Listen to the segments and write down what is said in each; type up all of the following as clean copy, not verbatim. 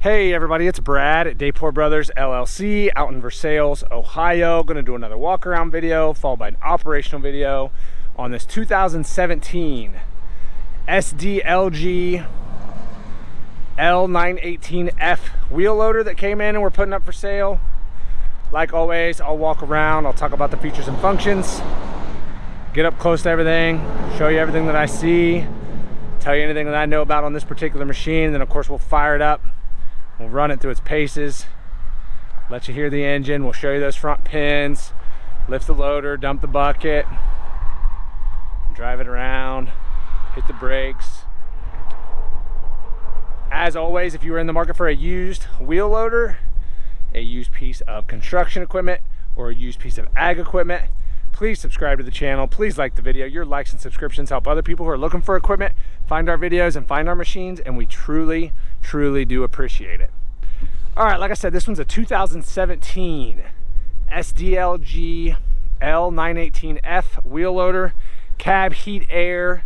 Hey everybody, it's Brad at Dayport Brothers LLC out in Versailles, Ohio. Going to do another walk around video followed by an operational video on this 2017 SDLG L918F wheel loader that came in and we're putting up for sale. Like always, I'll walk around, I'll talk about the features and functions, get up close to everything, show you everything that I see, tell you anything that I know about on this particular machine, and then of course we'll fire it up. We'll run it through its paces, let you hear the engine, we'll show you those front pins, lift the loader, dump the bucket, drive it around, hit the brakes. As always, if you were in the market for a used wheel loader, a used piece of construction equipment, or a used piece of ag equipment, please subscribe to the channel. Please like the video. Your likes and subscriptions help other people who are looking for equipment find our videos and find our machines, and we truly do appreciate it. All right, like I said, this one's a 2017 SDLG L918F wheel loader, cab heat air.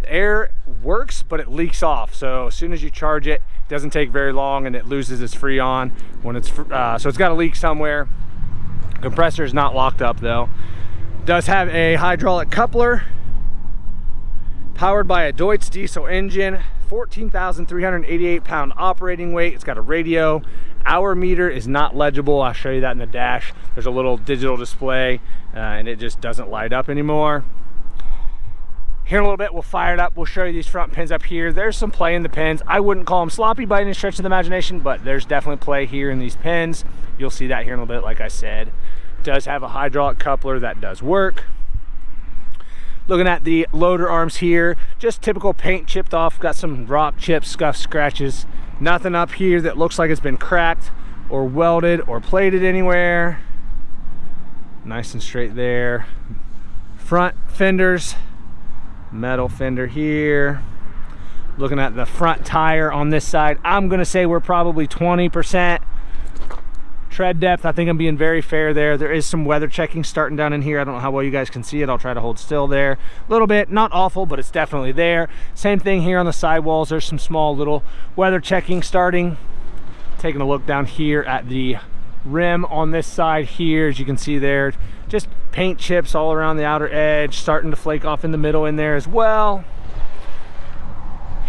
The air works, but it leaks off. So as soon as you charge it, it doesn't take very long and it loses its freon when it's so it's got a leak somewhere. Compressor is not locked up though. Does have a hydraulic coupler, powered by a Deutz Diesel engine, 14,388 pound operating weight. It's got a radio. Hour meter is not legible. I'll show you that in the dash. There's a little digital display and it just doesn't light up anymore. Here in a little bit, we'll fire it up. We'll show you these front pins up here. There's some play in the pins. I wouldn't call them sloppy by any stretch of the imagination, but there's definitely play here in these pins. You'll see that here in a little bit, like I said. It does have a hydraulic coupler that does work. Looking at the loader arms here, just typical paint chipped off. Got some rock chips, scuffs, scratches. Nothing up here that looks like it's been cracked or welded or plated anywhere. Nice and straight there. Front fenders, metal fender here. Looking at the front tire on this side, I'm gonna say we're probably 20%. Tread depth, I think I'm being very fair there. There is some weather checking starting down in here. I don't know how well you guys can see it. I'll try to hold still there. A little bit, not awful, but it's definitely there. Same thing here on the sidewalls. There's some small little weather checking starting. Taking a look down here at the rim on this side here, as you can see there, just paint chips all around the outer edge, starting to flake off in the middle in there as well.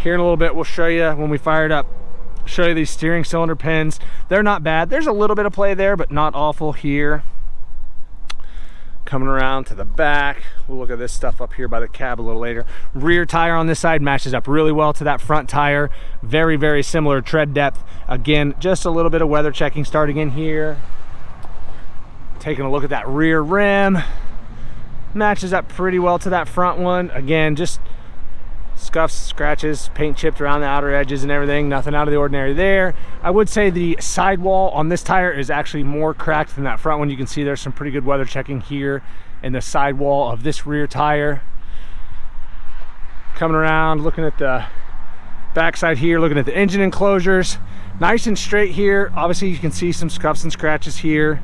Here in a little bit, we'll show you when we fire it up. Show you these steering cylinder pins. They're not bad. There's a little bit of play there, but not awful here. Coming around to the back, we'll look at this stuff up here by the cab a little later. Rear tire on this side matches up really well to that front tire. Very similar tread depth. Again, just a little bit of weather checking starting in here. Taking a look at that rear rim. Matches up pretty well to that front one. Again, just scuffs, scratches, paint chipped around the outer edges and everything. Nothing out of the ordinary there. I would say the sidewall on this tire is actually more cracked than that front one. You can see there's some pretty good weather checking here in the sidewall of this rear tire. Coming around, looking at the backside here, looking at the engine enclosures. Nice and straight here. Obviously you can see some scuffs and scratches here,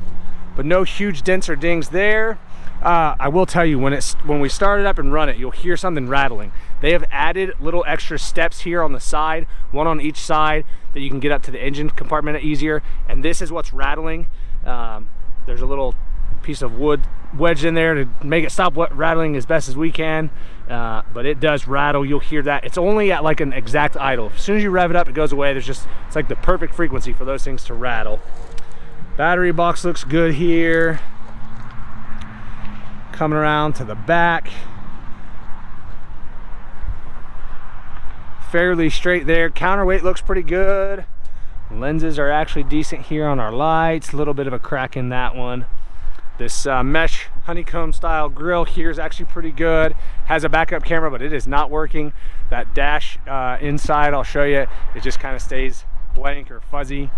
but no huge dents or dings there. I will tell you, when we start it up and run it, you'll hear something rattling. They have added little extra steps here on the side, one on each side, that you can get up to the engine compartment easier, and this is what's rattling. There's a little piece of wood wedged in there to make it stop rattling as best as we can, but it does rattle. You'll hear that. It's only at like an exact idle. As soon as you rev it up, it goes away. It's like the perfect frequency for those things to rattle. Battery box looks good here. Coming around to the back, fairly straight there. Counterweight looks pretty good. Lenses are actually decent here on our lights. A little bit of a crack in that one. This mesh honeycomb style grill here is actually pretty good. Has a backup camera, but it is not working. That dash inside, I'll show you, it just kind of stays blank or fuzzy.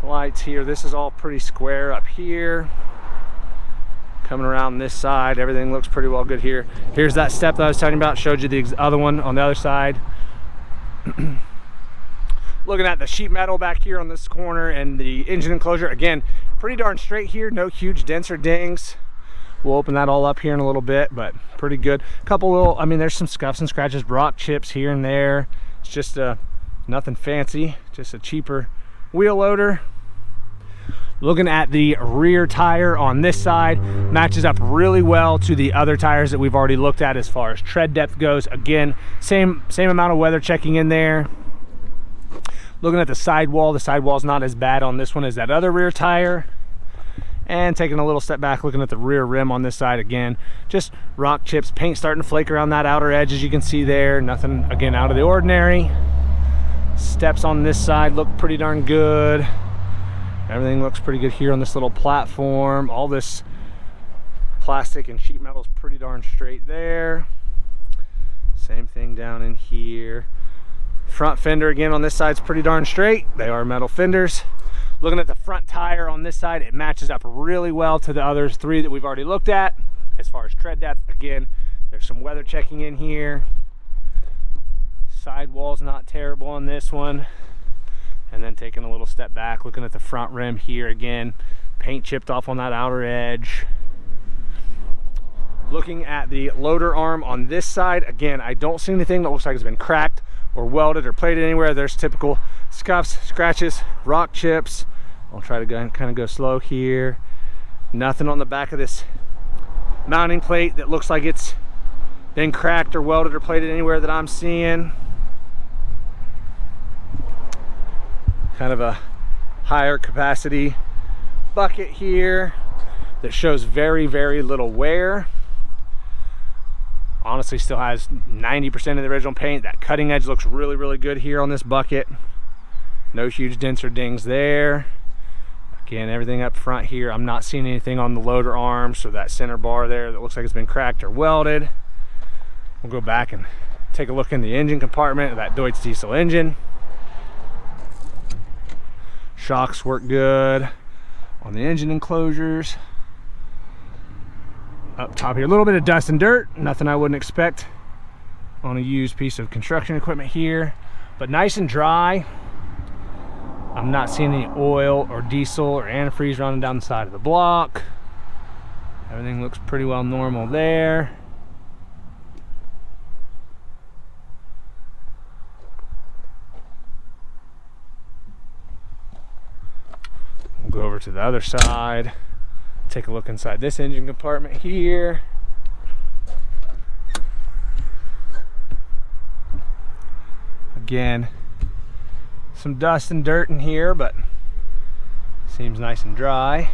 Lights here, this is all pretty square up here. Coming around this side, everything looks pretty well good here. Here's that step that I was talking about. Showed you the other one on the other side. Looking at the sheet metal back here on this corner and the engine enclosure, again, pretty darn straight here. No huge dents or dings. We'll open that all up here in a little bit, but pretty good. Couple little, I mean, there's some scuffs and scratches, rock chips here and there. It's just a Nothing fancy, just a cheaper wheel loader. Looking at the rear tire on this side, matches up really well to the other tires that we've already looked at as far as tread depth goes. Again, same amount of weather checking in there. Looking at the sidewall's not as bad on this one as that other rear tire. And taking a little step back, looking at the rear rim on this side, again, just rock chips, paint starting to flake around that outer edge, as you can see there. Nothing, again, out of the ordinary. Steps on this side look pretty darn good. Everything looks pretty good here on this little platform. All this plastic and sheet metal is pretty darn straight there. Same thing down in here. Front fender again on this side is pretty darn straight. They are metal fenders. Looking at the front tire on this side, it matches up really well to the other three that we've already looked at. As far as tread depth, again, there's some weather checking in here. Sidewall's not terrible on this one. And then taking a little step back, looking at the front rim here again, paint chipped off on that outer edge. Looking at the loader arm on this side, again, I don't see anything that looks like it's been cracked or welded or plated anywhere. There's typical scuffs, scratches, rock chips. I'll try to kind of go slow here. Nothing on the back of this mounting plate that looks like it's been cracked or welded or plated anywhere that I'm seeing. Kind of a higher capacity bucket here that shows very, very little wear. Honestly, still has 90% of the original paint. That cutting edge looks really, really good here on this bucket. No huge dents or dings there. Again, everything up front here, I'm not seeing anything on the loader arm, so that center bar there that looks like it's been cracked or welded. We'll go back and take a look in the engine compartment of that Deutz Diesel engine. Shocks work good on the engine enclosures. Up top here, a little bit of dust and dirt, nothing I wouldn't expect on a used piece of construction equipment here, but nice and dry. I'm not seeing any oil or diesel or antifreeze running down the side of the block. Everything looks pretty well normal there. We'll go over to the other side. Take a look inside this engine compartment here. Again, some dust and dirt in here, but seems nice and dry.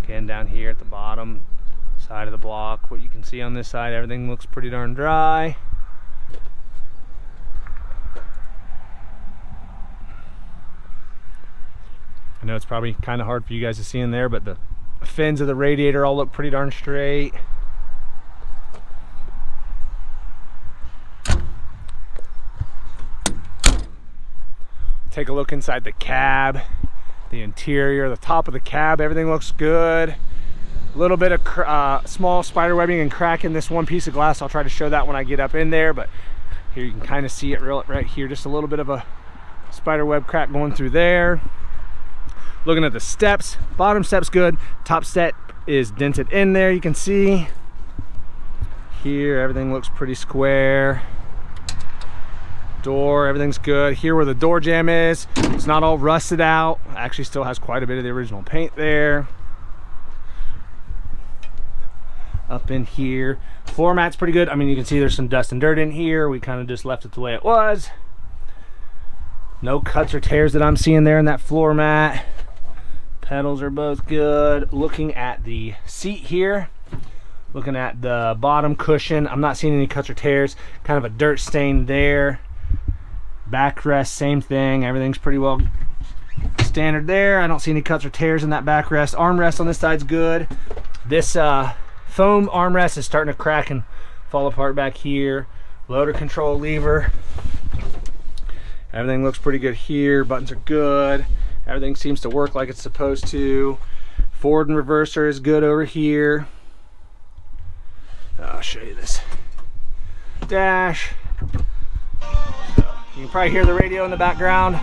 Again, down here at the bottom side of the block, what you can see on this side, everything looks pretty darn dry. I know it's probably kind of hard for you guys to see in there, but the fins of the radiator all look pretty darn straight. Take a look inside the cab, the interior, the top of the cab, everything looks good. A little bit of small spider webbing and crack in this one piece of glass. I'll try to show that when I get up in there, but here you can kind of see it right here, just a little bit of a spider web crack going through there. Looking at the steps, bottom step's good, top step is dented in there, you can see. Here, everything looks pretty square. Door, everything's good. Here where the door jamb is, it's not all rusted out. Actually still has quite a bit of the original paint there. Up in here, floor mat's pretty good. I mean, you can see there's some dust and dirt in here. We kind of just left it the way it was. No cuts or tears that I'm seeing there in that floor mat. Pedals are both good. Looking at the seat here, looking at the bottom cushion, I'm not seeing any cuts or tears. Kind of a dirt stain there. Backrest, same thing. Everything's pretty well standard there. I don't see any cuts or tears in that backrest. Armrest on this side's good. This foam armrest is starting to crack and fall apart back here. Loader control lever. Everything looks pretty good here. Buttons are good. Everything seems to work like it's supposed to. Forward and reverser is good over here. I'll show you this dash. You can probably hear the radio in the background.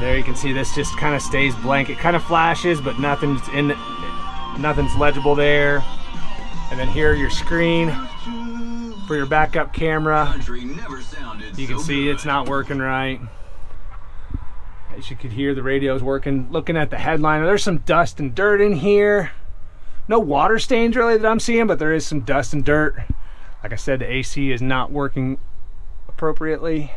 There you can see this just kind of stays blank. It kind of flashes, but nothing's legible there. And then here your screen for your backup camera. You can see it's not working right. As you could hear, the radio's working. Looking at the headliner, there's some dust and dirt in here. No water stains really that I'm seeing, but there is some dust and dirt. Like I said, the AC is not working appropriately.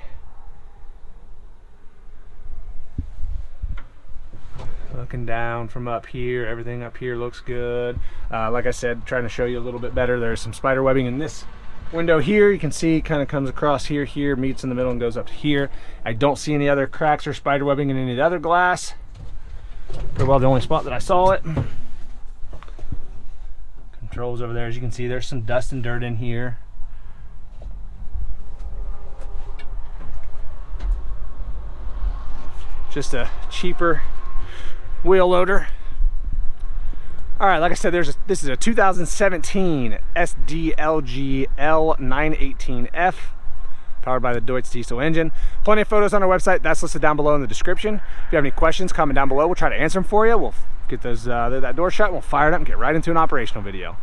Looking down from up here, everything up here looks good. Like I said, trying to show you a little bit better. There's some spider webbing in this window here. You can see it kind of comes across here, meets in the middle and goes up to here. I don't see any other cracks or spider webbing in any of the other glass. Pretty well the only spot that I saw it. Controls over there, as you can see, there's some dust and dirt in here. Just a cheaper wheel loader. All right, like I said, this is a 2017 SDLG L918F, powered by the Deutz Diesel engine. Plenty of photos on our website. That's listed down below in the description. If you have any questions, comment down below. We'll try to answer them for you. We'll get those that door shut, and we'll fire it up and get right into an operational video.